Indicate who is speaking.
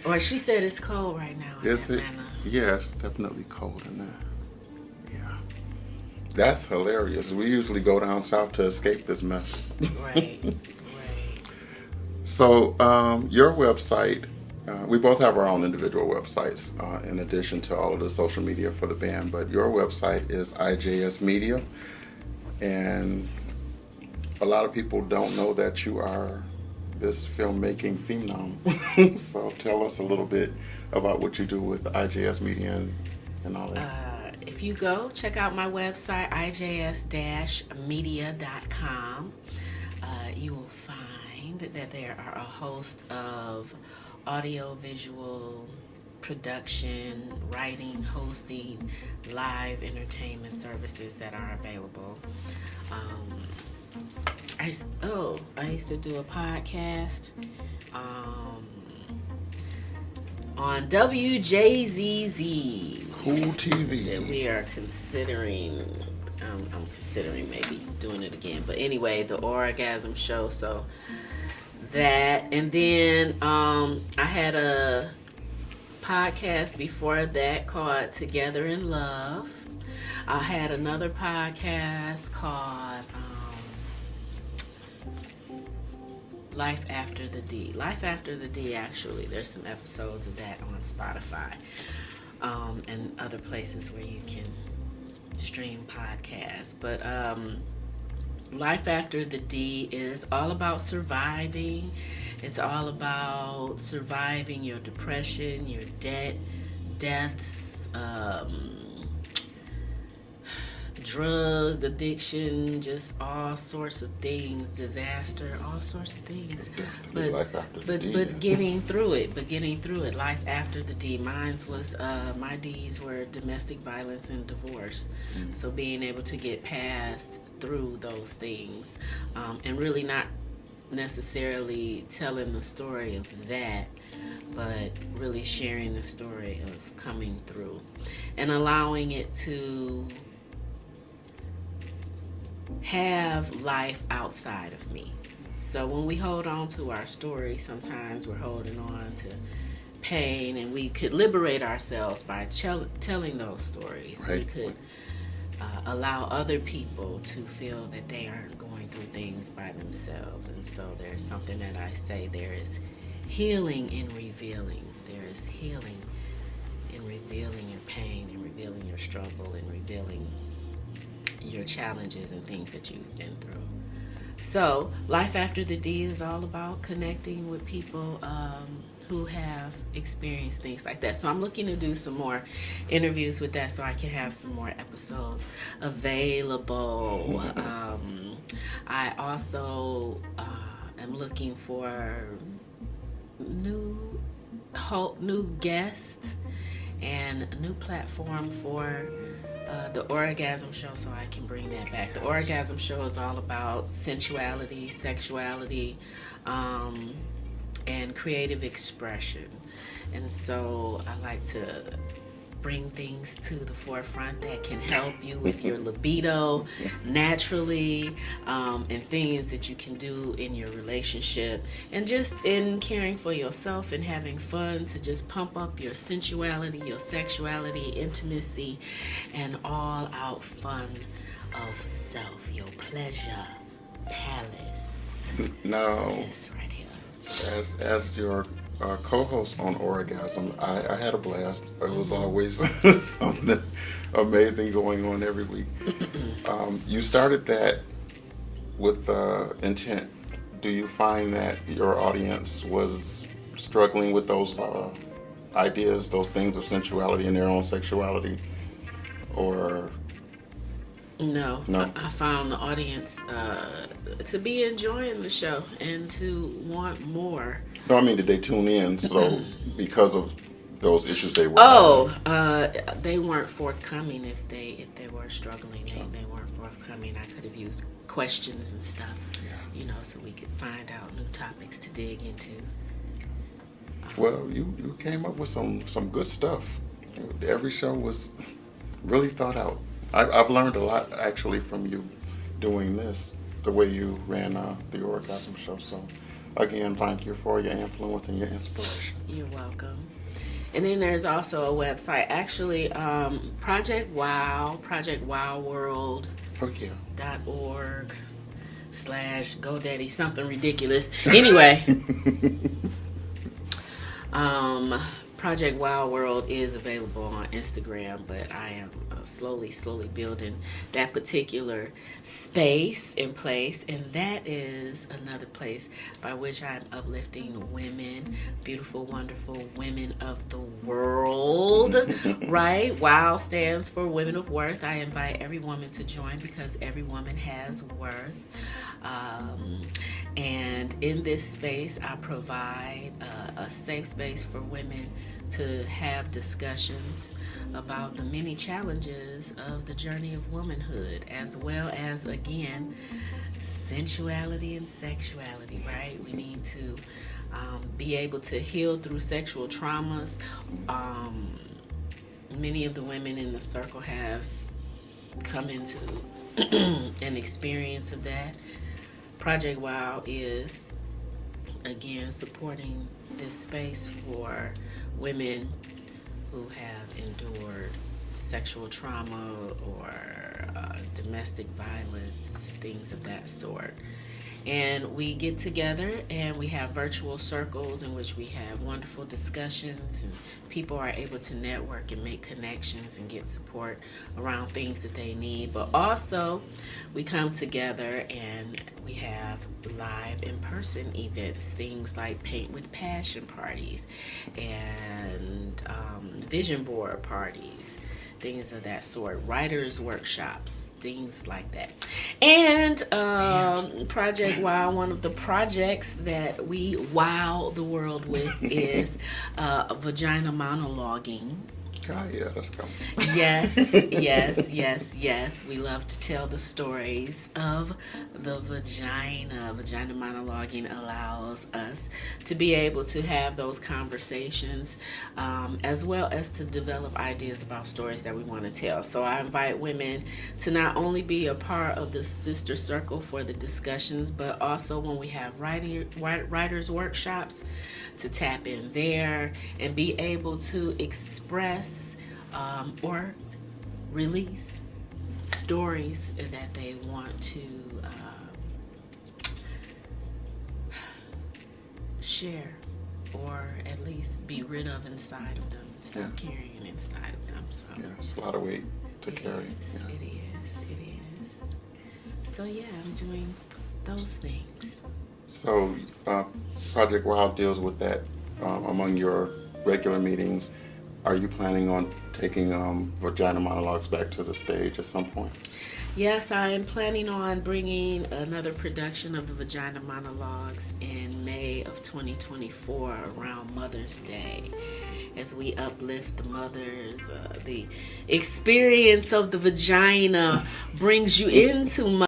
Speaker 1: Or she said it's cold right now in
Speaker 2: Is it?
Speaker 1: Atlanta.
Speaker 2: Yeah, it's definitely cold in there. Yeah. That's hilarious. We usually go down south to escape this mess.
Speaker 1: Right, right.
Speaker 2: So, your website, we both have our own individual websites in addition to all of the social media for the band, but your website is IJS Media, and a lot of people don't know that you are this filmmaking phenom. So, tell us a little bit about what you do with IJS Media and all that.
Speaker 1: If you go check out my website, ijs-media.com, you will find that there are a host of audio, visual, production, writing, hosting, live entertainment services that are available. I used to do a podcast on WJZZ.
Speaker 2: Cool TV.
Speaker 1: That we are considering. I'm considering maybe doing it again. But anyway, the Orgasm Show. So that, and then I had a podcast before that called Together in Love. I had another podcast called Life After the D. Life After the D, actually, there's some episodes of that on Spotify and other places where you can stream podcasts. But Life After the D is all about surviving. It's all about surviving your depression, your deaths, drug addiction, just all sorts of things, disaster, all sorts of things. But getting through it. Life after the D. Mine's was my D's were domestic violence and divorce. Mm-hmm. So being able to get past through those things, and really not necessarily telling the story of that, but really sharing the story of coming through and allowing it to have life outside of me. So when we hold on to our story, sometimes we're holding on to pain, and we could liberate ourselves by telling those stories. Right. We could allow other people to feel that they aren't going through things by themselves. And so there's something that I say, there is healing in revealing. There is healing in revealing your pain and revealing your struggle and revealing your challenges and things that you've been through. So Life After the D is all about connecting with people who have experienced things like that. So I'm looking to do some more interviews with that so I can have some more episodes available. I also am looking for new guests and a new platform for the Orgasm Show, so I can bring that back. The Orgasm Show is all about sensuality, sexuality, and creative expression. And so I like to bring things to the forefront that can help you with your libido naturally, and things that you can do in your relationship, and just in caring for yourself and having fun to just pump up your sensuality, your sexuality, intimacy, and all out fun of self, your pleasure palace.
Speaker 2: Now,
Speaker 1: this right here.
Speaker 2: As your co-host on Orgasm, I had a blast. It was always something amazing going on every week. You started that with intent. Do you find that your audience was struggling with those ideas, those things of sensuality and their own sexuality, or?
Speaker 1: No. I found the audience to be enjoying the show and to want more.
Speaker 2: No, I mean, did they tune in? So because of those issues they were having?
Speaker 1: They weren't forthcoming. If they were struggling, they weren't forthcoming. I could have used questions and stuff, so we could find out new topics to dig into.
Speaker 2: Well, you came up with some good stuff. Every show was really thought out. I've learned a lot actually from you doing this, the way you ran the Orgasm Show. So again, thank you for your influence and your inspiration.
Speaker 1: You're welcome. And then there's also a website, actually, Project Wow, projectwowworld.org
Speaker 2: Oh, yeah.
Speaker 1: /GoDaddy, something ridiculous. Anyway, Project Wow World is available on Instagram, but I am slowly building that particular space in place, and that is another place by which I'm uplifting women, beautiful, wonderful women of the world, right? WOW stands for Women of Worth. I invite every woman to join because every woman has worth. And in this space, I provide a safe space for women to have discussions about the many challenges of the journey of womanhood, as well as, again, sensuality and sexuality, right? We need to be able to heal through sexual traumas. Many of the women in the circle have come into an experience of that. Project WOW is, again, supporting this space for women who have endured sexual trauma or domestic violence, things of that sort. And we get together and we have virtual circles in which we have wonderful discussions, and people are able to network and make connections and get support around things that they need. But also, we come together and we have live in-person events, things like Paint with Passion parties and vision board parties, things of that sort, writers workshops, things like that. And Project WOW, one of the projects that we wow the world with is vagina monologuing.
Speaker 2: Oh, yeah, that's coming.
Speaker 1: Yes. We love to tell the stories of the vagina. Vagina monologuing allows us to be able to have those conversations, as well as to develop ideas about stories that we want to tell. So I invite women to not only be a part of the sister circle for the discussions, but also when we have writers workshops, to tap in there and be able to express or release stories that they want to share, or at least be rid of inside of them, stop carrying inside of them. So
Speaker 2: Yeah, it's a lot of weight to carry. Yeah.
Speaker 1: It is. So yeah, I'm doing those things.
Speaker 2: So, Project WOW deals with that among your regular meetings. Are you planning on taking Vagina Monologues back to the stage at some point?
Speaker 1: Yes, I am planning on bringing another production of the Vagina Monologues in May of 2024 around Mother's Day, as we uplift the mothers. The experience of the vagina brings you into